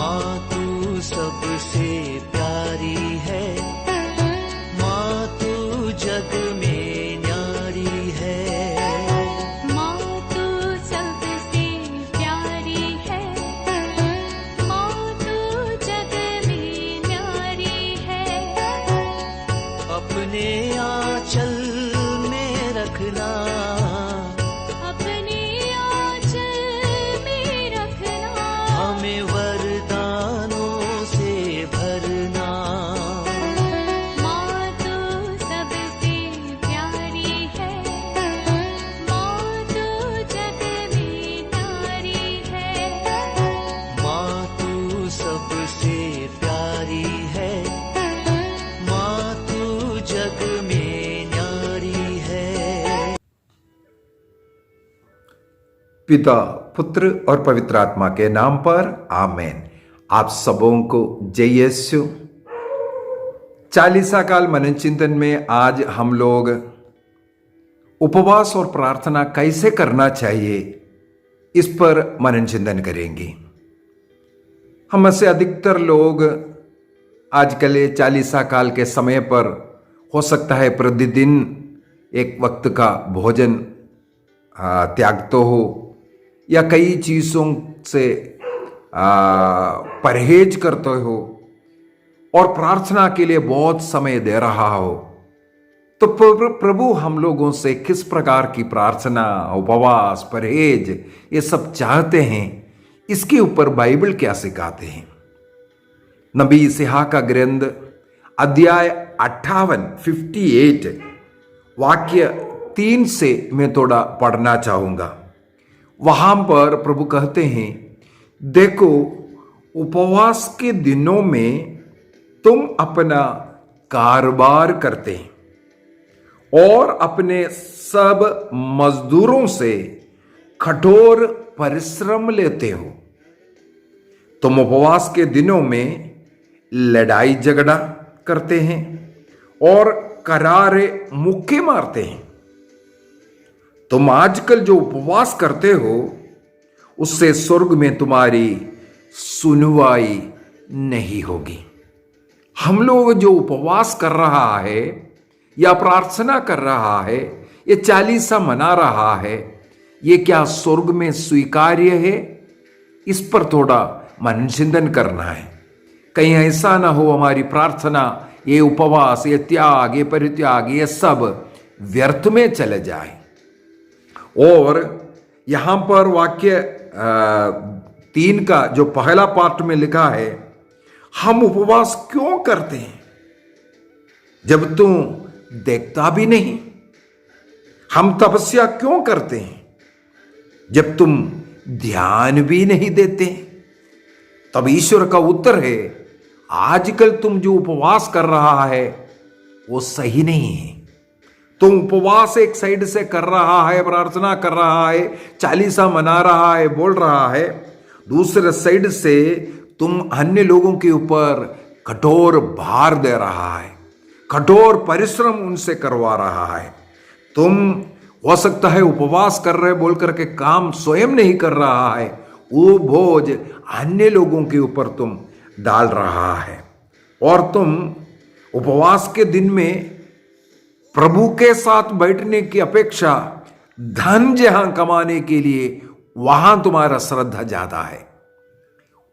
माँ तू सबसे प्यारी है, माँ तू जग में न्यारी है। माँ तू सबसे प्यारी है, माँ तू जग में न्यारी है। अपने आंचल में रखना, अपने आंचल में रखना। हमें वरदानों से भरना। माँ तू सबसे प्यारी है, माँ तू जग में न्यारी है। माँ तू सबसे प्यारी है, माँ तू जग में न्यारी है। पिता, पुत्र और पवित्र आत्मा के नाम पर आमेन। आप सबों को जय यीशु। चालीसा काल मनन चिंतन में आज हम लोग उपवास और प्रार्थना कैसे करना चाहिए इस पर मनन चिंतन करेंगे। हम में से अधिकतर लोग आजकल ये चालीसा काल के समय पर हो सकता है प्रतिदिन एक वक्त का भोजन त्याग तो हो या कई चीज़ों से परहेज करते हो और प्रार्थना के लिए बहुत समय दे रहा हो, तो प्रभु हम लोगों से किस प्रकार की प्रार्थना, उपवास, परहेज ये सब चाहते हैं, इसके ऊपर बाइबल क्या सिखाते हैं। नबी यशायाह का ग्रंथ अध्याय 58 वाक्य 3 से मैं थोड़ा पढ़ना चाहूंगा। वहां पर प्रभु कहते हैं, देखो उपवास के दिनों में तुम अपना कारोबार करते और अपने सब मजदूरों से कठोर परिश्रम लेते हो। तुम उपवास के दिनों में लड़ाई झगड़ा करते हैं और करारे मुक्के मारते हैं। तुम आजकल जो उपवास करते हो उससे स्वर्ग में तुम्हारी सुनवाई नहीं होगी। हम लोग जो उपवास कर रहा है या प्रार्थना कर रहा है, ये चालीसा मना रहा है, ये क्या स्वर्ग में स्वीकार्य है? इस पर थोड़ा मनन चिंतन करना है। कहीं ऐसा ना हो हमारी प्रार्थना, ये उपवास, ये त्याग, ये परित्याग, ये सब व्यर्थ में चले जाए। और यहां पर वाक्य 3 का जो पहला पार्ट में लिखा है, हम उपवास क्यों करते हैं जब तुम देखता भी नहीं? हम तपस्या क्यों करते हैं जब तुम ध्यान भी नहीं देते? तब ईश्वर का उत्तर है, आजकल तुम जो उपवास कर रहा है वो सही नहीं है। तुम उपवास एक साइड से कर रहा है, प्रार्थना कर रहा है, चालीसा मना रहा है, बोल रहा है, दूसरे साइड से तुम अन्य लोगों के ऊपर कठोर भार दे रहा है, कठोर परिश्रम उनसे करवा रहा है। तुम हो सकता है उपवास कर रहे बोल करके काम स्वयं नहीं कर रहा है, वो बोझ अन्य लोगों के ऊपर तुम डाल रहा है। और तुम उपवास के दिन में प्रभु के साथ बैठने की अपेक्षा धन जहां कमाने के लिए वहां तुम्हारा श्रद्धा ज्यादा है।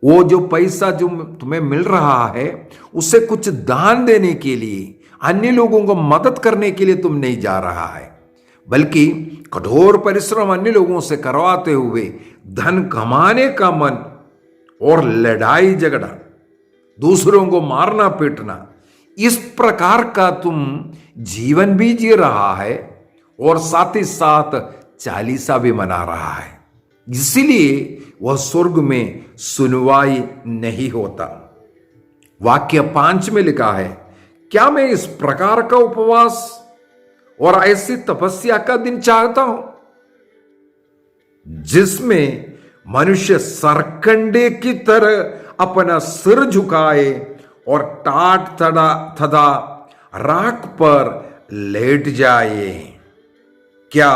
वो जो पैसा जो तुम्हें मिल रहा है उससे कुछ दान देने के लिए, अन्य लोगों को मदद करने के लिए तुम नहीं जा रहा है, बल्कि कठोर परिश्रम अन्य लोगों से करवाते हुए धन कमाने का मन और लड़ाई झगड़ा, दूसरों को मारना पीटना, इस प्रकार का तुम जीवन भी जी रहा है और साथ ही साथ चालीसा भी मना रहा है। इसीलिए वह स्वर्ग में सुनवाई नहीं होता। वाक्य 5 में लिखा है, क्या मैं इस प्रकार का उपवास और ऐसी तपस्या का दिन चाहता हूं जिसमें मनुष्य सरकंडे की तरह अपना सिर झुकाए और टाट थदा राख पर लेट जाए? क्या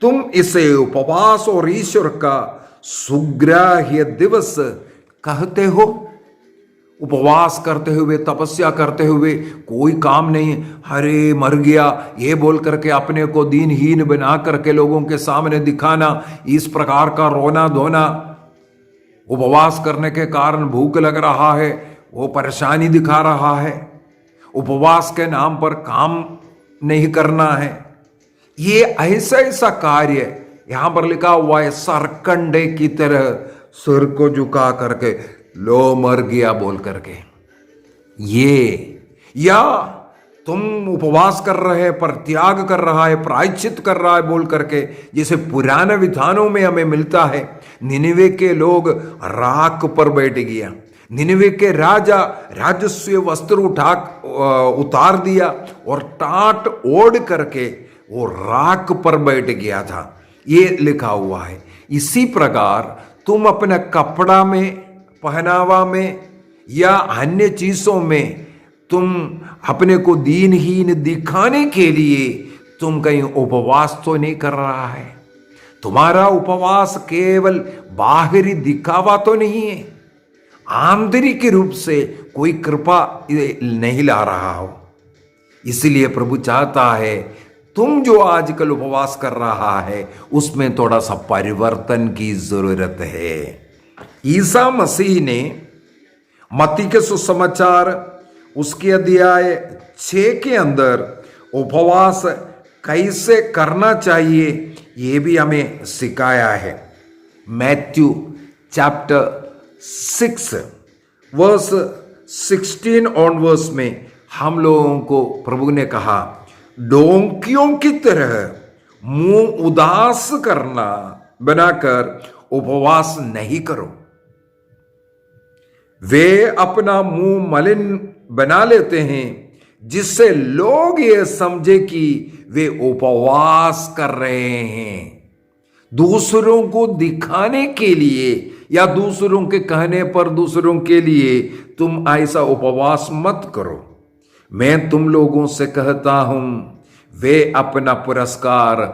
तुम इसे उपवास और ईश्वर का सुग्राह्य दिवस कहते हो, उपवास करते हुए, तपस्या करते हुए, कोई काम नहीं, अरे मर गया ये बोल करके अपने को दीनहीन बना करके लोगों के सामने दिखाना, इस प्रकार का रोना धोना, उपवास करने के कारण भूख लग रहा है, वो परेशानी दिखा रहा है, उपवास के नाम पर काम नहीं करना है, ये ऐसा ऐसा कार्य यहां पर लिखा हुआ है, सरकंडे की तरह सिर को झुका करके लो मर गया बोल करके। ये या तुम उपवास कर रहे हैं, पर त्याग कर रहा है, प्रायश्चित कर रहा है बोल करके, जिसे पुराने विधानों में हमें मिलता है। निनिवे के लोग राख पर बैठ गया, निनिवे के राजा राजस्व वस्त्र उतार दिया और टाट ओढ़ करके वो राख पर बैठ गया था, ये लिखा हुआ है। इसी प्रकार तुम अपने कपड़ा में, पहनावा में या अन्य चीजों में तुम अपने को दीनहीन दिखाने के लिए तुम कहीं उपवास तो नहीं कर रहा है। तुम्हारा उपवास केवल बाहरी दिखावा तो नहीं है, आंतरिक रूप से कोई कृपा नहीं ला रहा हो। इसलिए प्रभु चाहता है तुम जो आजकल उपवास कर रहा है उसमें थोड़ा सा परिवर्तन की जरूरत है। ईसा मसीह ने मत्ती के सुसमाचार उसके अध्याय 6 के अंदर उपवास कैसे करना चाहिए ये भी हमें सिखाया है। मैथ्यू चैप्टर 6 वर्स 16 ऑनवर्स में हम लोगों को प्रभु ने कहा, डोंकियों की तरह मुंह उदास करना बनाकर उपवास नहीं करो। वे अपना मुंह मलिन बना लेते हैं जिससे लोग ये समझे कि वे उपवास कर रहे हैं। दूसरों को दिखाने के लिए या दूसरों के कहने पर दूसरों के लिए तुम ऐसा उपवास मत करो। मैं तुम लोगों से कहता हूं वे अपना पुरस्कार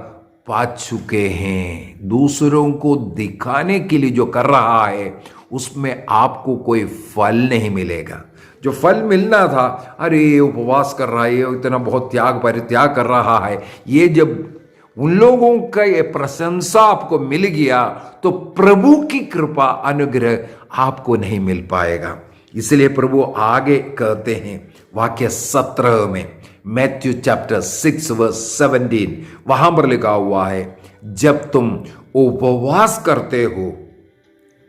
पा चुके हैं। दूसरों को दिखाने के लिए जो कर रहा है उसमें आपको कोई फल नहीं मिलेगा। जो फल मिलना था, अरे ये उपवास कर रहा है, इतना बहुत त्याग परित्याग कर रहा है, ये जब उन लोगों का ये प्रशंसा आपको मिल गया तो प्रभु की कृपा अनुग्रह आपको नहीं मिल पाएगा। इसलिए प्रभु आगे कहते हैं वाक्य 17 में, मैथ्यू चैप्टर 6 वर्स 17, वहां पर लिखा हुआ है, जब तुम उपवास करते हो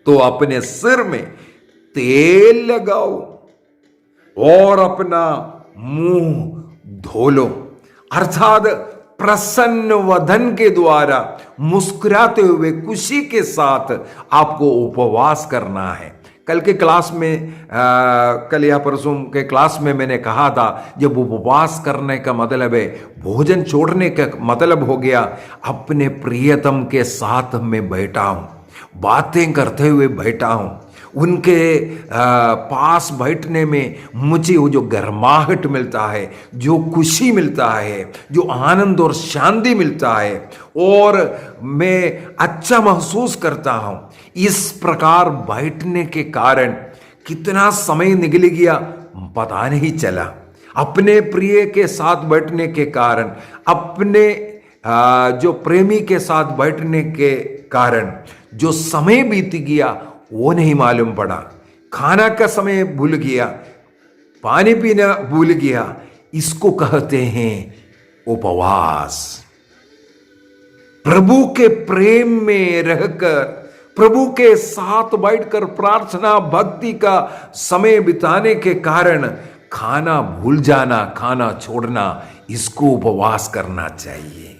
तो अपने सिर में तेल लगाओ और अपना मुंह धो लो, अर्थात प्रसन्न वदन के द्वारा मुस्कुराते हुए खुशी के साथ आपको उपवास करना है। कल के क्लास में कल या परसों के क्लास में मैंने कहा था, जब उपवास करने का मतलब है भोजन छोड़ने का मतलब हो गया अपने प्रियतम के साथ में बैठा हूं, बातें करते हुए बैठा हूं, उनके पास बैठने में मुझे वो जो गर्माहट मिलता है, जो खुशी मिलता है, जो आनंद और शांति मिलता है और मैं अच्छा महसूस करता हूं। इस प्रकार बैठने के कारण कितना समय निकल गया पता नहीं चला। अपने प्रिय के साथ बैठने के कारण, अपने जो प्रेमी के साथ बैठने के कारण जो समय बीत गया वो नहीं मालूम पड़ा। खाना का समय भूल गया, पानी पीना भूल गया। इसको कहते हैं उपवास। प्रभु के प्रेम में रहकर, प्रभु के साथ बैठकर प्रार्थना भक्ति का समय बिताने के कारण खाना भूल जाना, खाना छोड़ना, इसको उपवास करना चाहिए।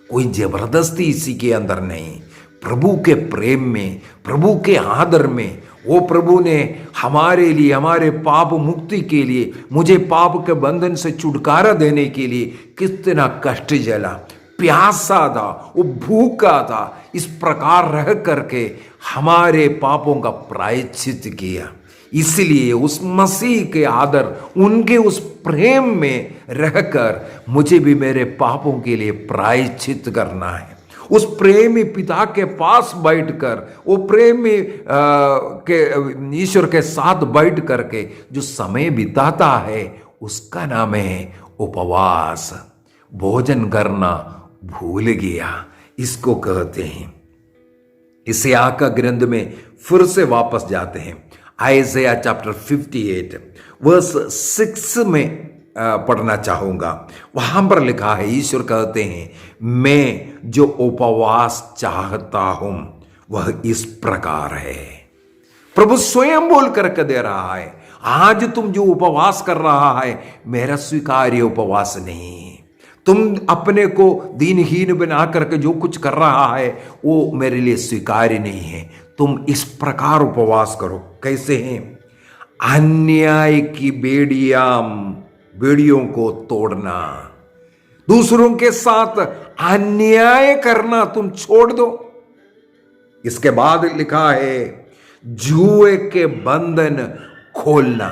कोई जबरदस्ती इसी के अंदर नहीं। प्रभु के प्रेम में, प्रभु के आदर में, वो प्रभु ने हमारे लिए, हमारे पाप मुक्ति के लिए, मुझे पाप के बंधन से छुटकारा देने के लिए कितना कष्ट झेला, प्यासा था, वो भूखा था। इस प्रकार रह करके हमारे पापों का प्रायश्चित किया। इसलिए उस मसीह के आदर, उनके उस प्रेम में रहकर मुझे भी मेरे पापों के लिए प्रायश्चित करना है। उस प्रेमी पिता के पास बैठकर, वो प्रेमी के ईश्वर के साथ बैठ करके जो समय बिताता है, उसका नाम है उपवास। भोजन करना भूल गया, इसको कहते हैं। इसिया का ग्रंथ में फिर से वापस जाते हैं, आइज़ाया चैप्टर 58 वर्स 6 में पढ़ना चाहूंगा। वहां पर लिखा है, ईश्वर कहते हैं, मैं जो उपवास चाहता हूं वह इस प्रकार है। प्रभु स्वयं बोल करके दे रहा है, आज तुम जो उपवास कर रहा है मेरा स्वीकार्य उपवास नहीं। तुम अपने को दीनहीन बना करके जो कुछ कर रहा है वो मेरे लिए स्वीकार्य नहीं है। तुम इस प्रकार उपवास करो। कैसे हैं? अन्याय की बेड़ियों को तोड़ना, दूसरों के साथ अन्याय करना तुम छोड़ दो। इसके बाद लिखा है, जुए के बंधन खोलना।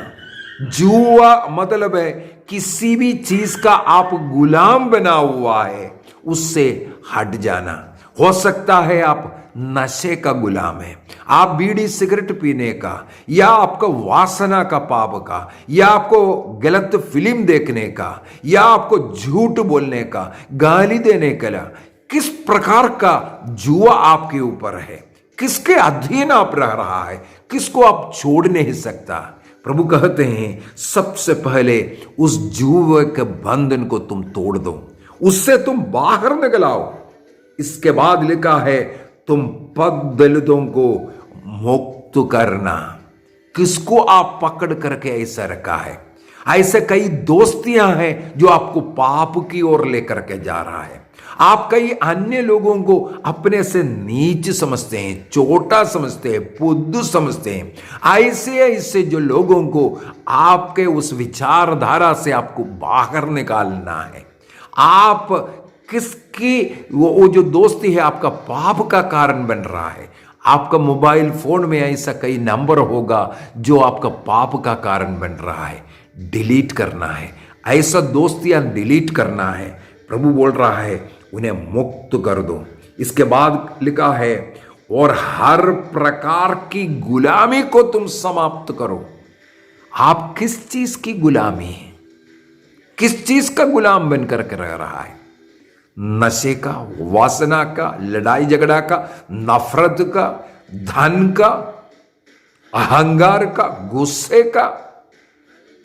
जुआ मतलब है किसी भी चीज का आप गुलाम बना हुआ है, उससे हट जाना। हो सकता है आप नशे का गुलाम है, आप बीड़ी सिगरेट पीने का, या आपको वासना का पाप का, या आपको गलत फिल्म देखने का, या आपको झूठ बोलने का, गाली देने का। किस प्रकार का जुआ आपके ऊपर है, किसके अधीन आप रह रहा है, किसको आप छोड़ नहीं सकता। प्रभु कहते हैं, सबसे पहले उस जुए के बंधन को तुम तोड़ दो, उससे तुम बाहर निकल आओ। इसके बाद लिखा है, तुम पग दलितों को मुक्त करना। किसको आप पकड़ करके ऐसा रखा है? ऐसे कई दोस्तियां हैं जो आपको पाप की ओर लेकर के जा रहा है। आप कई अन्य लोगों को अपने से नीच समझते हैं, छोटा समझते हैं, पुद्दू समझते हैं। ऐसे जो लोगों को आपके उस विचारधारा से आपको बाहर निकालना है। आप किसकी वो जो दोस्ती है आपका पाप का कारण बन रहा है। आपका मोबाइल फोन में ऐसा कई नंबर होगा जो आपका पाप का कारण बन रहा है, डिलीट करना है। ऐसा दोस्तियां डिलीट करना है। प्रभु बोल रहा है, उन्हें मुक्त कर दो। इसके बाद लिखा है, और हर प्रकार की गुलामी को तुम समाप्त करो। आप किस चीज की गुलामी है? किस चीज का गुलाम बनकर के रह रहा है? नशे का, वासना का, लड़ाई झगड़ा का, नफरत का, धन का, अहंकार का, गुस्से का।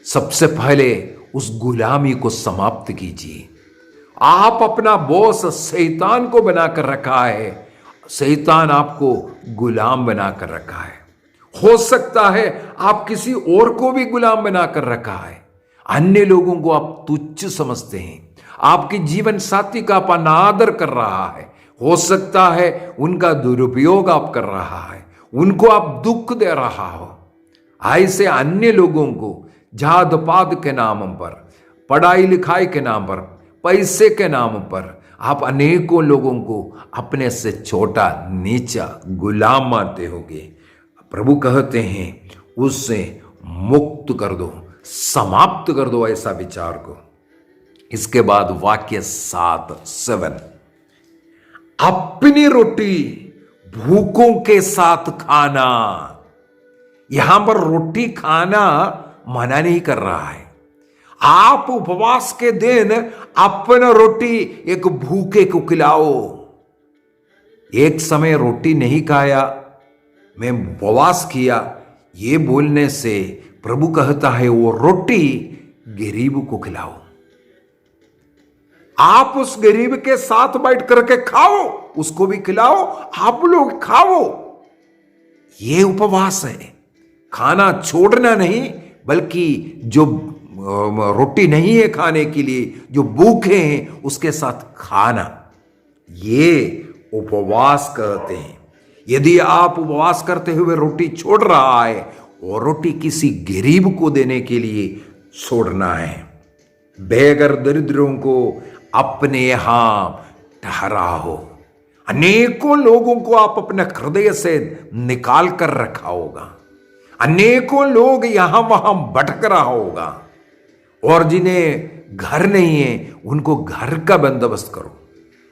सबसे पहले उस गुलामी को समाप्त कीजिए। आप अपना बॉस शैतान को बनाकर रखा है, शैतान आपको गुलाम बनाकर रखा है। हो सकता है आप किसी और को भी गुलाम बनाकर रखा है। अन्य लोगों को आप तुच्छ समझते हैं, आपके जीवन साथी का आप अनादर कर रहा है। हो सकता है उनका दुरुपयोग आप कर रहा है, उनको आप दुख दे रहा हो। ऐसे अन्य लोगों को जात पात के नाम पर, पढ़ाई लिखाई के नाम पर, पैसे के नाम पर आप अनेकों लोगों को अपने से छोटा नीचा गुलाम मानते होगे। प्रभु कहते हैं, उससे मुक्त कर दो, समाप्त कर दो ऐसा विचार को। इसके बाद वाक्य 7 अपनी रोटी भूखों के साथ खाना। यहां पर रोटी खाना मना नहीं कर रहा है। आप उपवास के दिन अपना रोटी एक भूखे को खिलाओ। एक समय रोटी नहीं खाया, मैं उपवास किया, ये बोलने से प्रभु कहता है वो रोटी गरीब को खिलाओ। आप उस गरीब के साथ बैठ करके खाओ, उसको भी खिलाओ, आप लोग खाओ। ये उपवास है। खाना छोड़ना नहीं, बल्कि जो रोटी नहीं है खाने के लिए, जो भूखे हैं उसके साथ खाना, ये उपवास कहते हैं। यदि आप उपवास करते हुए रोटी छोड़ रहा है और रोटी किसी गरीब को देने के लिए छोड़ना है। बेघर दरिद्रों को अपने यहां ठहराओ। अनेकों लोगों को आप अपने हृदय से निकाल कर रखा होगा। अनेकों लोग यहां वहां भटक रहा होगा, और जिन्हें घर नहीं है उनको घर का बंदोबस्त करो।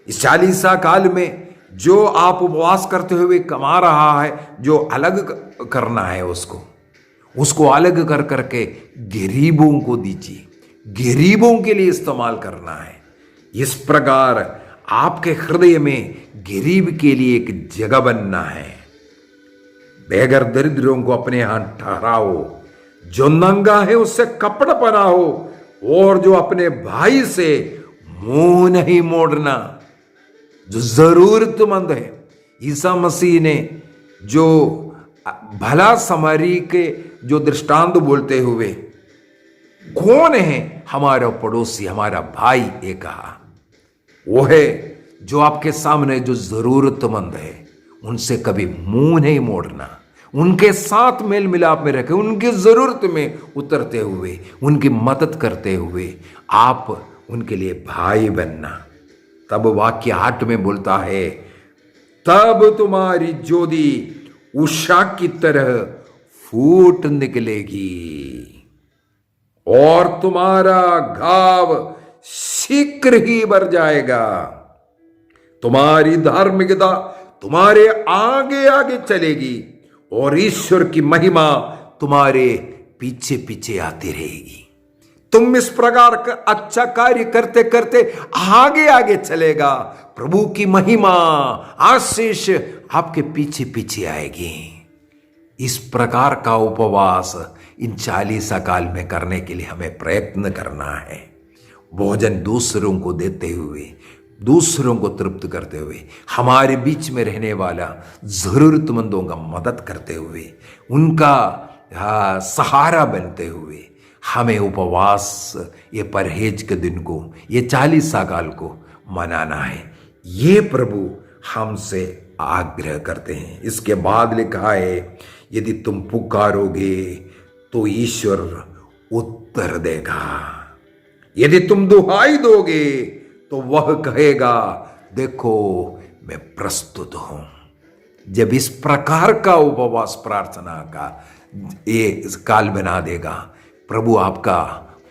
इस 40 काल में जो आप उपवास करते हुए कमा रहा है, जो अलग करना है उसको अलग कर करके गरीबों को दीजिए, गरीबों के लिए इस्तेमाल करना है। इस प्रकार आपके हृदय में गरीब के लिए एक जगह बनना है। बेघर दरिद्रों को अपने यहां ठहराओ, जो नंगा है उससे कपड़ा पहनाओ, और जो अपने भाई से मुंह नहीं मोड़ना, जो जरूरतमंद है। ईसा मसीह ने जो भला समरी के जो दृष्टांत बोलते हुए कौन है हमारा पड़ोसी, हमारा भाई, ये कहा वो है जो आपके सामने जो जरूरतमंद है, उनसे कभी मुंह नहीं मोड़ना, उनके साथ मेल मिलाप में रखे, उनकी जरूरत में उतरते हुए, उनकी मदद करते हुए आप उनके लिए भाई बनना। तब वाक्य 8 में बोलता है, तब तुम्हारी ज्योति उषा की तरह फूट निकलेगी और तुम्हारा घाव शीघ्र ही भर जाएगा। तुम्हारी धार्मिकता तुम्हारे आगे आगे चलेगी और ईश्वर की महिमा तुम्हारे पीछे पीछे आती रहेगी। तुम इस प्रकार का अच्छा कार्य करते करते आगे आगे चलेगा, प्रभु की महिमा आशीष आपके पीछे पीछे आएगी। इस प्रकार का उपवास इन 40 काल में करने के लिए हमें प्रयत्न करना है। भोजन दूसरों को देते हुए, दूसरों को तृप्त करते हुए, हमारे बीच में रहने वाला जरूरतमंदों का मदद करते हुए, उनका सहारा बनते हुए हमें उपवास, ये परहेज के दिन को, ये 40 काल को मनाना है। ये प्रभु हमसे आग्रह करते हैं। इसके बाद लिखा है, यदि तुम पुकारोगे तो ईश्वर उत्तर देगा, यदि तुम दुहाई दोगे तो वह कहेगा, देखो मैं प्रस्तुत हूं। जब इस प्रकार का उपवास प्रार्थना का ये काल बना देगा, प्रभु आपका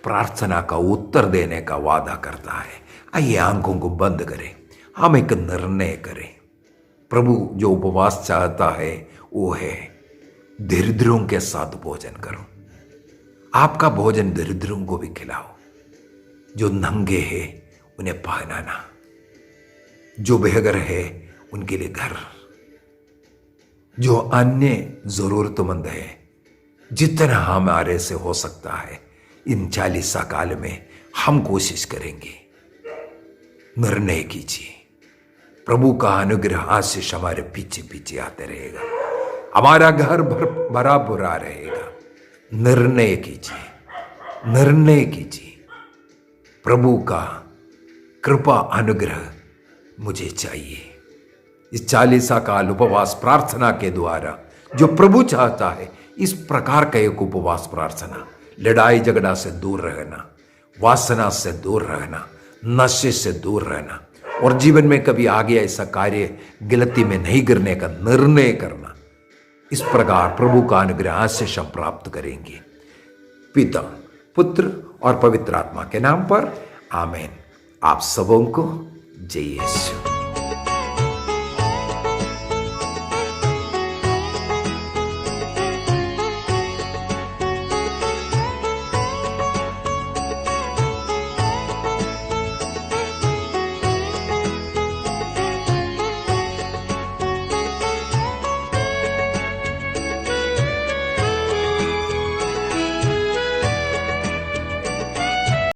प्रार्थना का उत्तर देने का वादा करता है। आइए आंखों को बंद करें, हम एक निर्णय करें। प्रभु जो उपवास चाहता है वो है दरिद्रों के साथ भोजन करो। आपका भोजन दरिद्रों को भी खिलाओ, जो नंगे हैं उन्हें पहनाना, जो बेघर है उनके लिए घर, जो अन्य जरूरतमंद है, जितना हमारे से हो सकता है इन 40 काल में हम कोशिश करेंगे। निर्णय कीजिए, प्रभु का अनुग्रह आशीष हमारे पीछे पीछे आते रहेगा, हमारा घर भरा भरा रहेगा। निर्णय कीजिए, निर्णय कीजिए, प्रभु का कृपा अनुग्रह मुझे चाहिए। इस 40 काल उपवास प्रार्थना के द्वारा जो प्रभु चाहता है, इस प्रकार का एक उपवास प्रार्थना, लड़ाई झगड़ा से दूर रहना, वासना से दूर रहना, नशे से दूर रहना, और जीवन में कभी आगे ऐसा कार्य गलती में नहीं करने का निर्णय करना। इस प्रकार प्रभु का अनुग्रह आशीष हम प्राप्त करेंगे। पिता, पुत्र और पवित्र आत्मा के नाम पर आमीन। आप सबों को जय यीशु।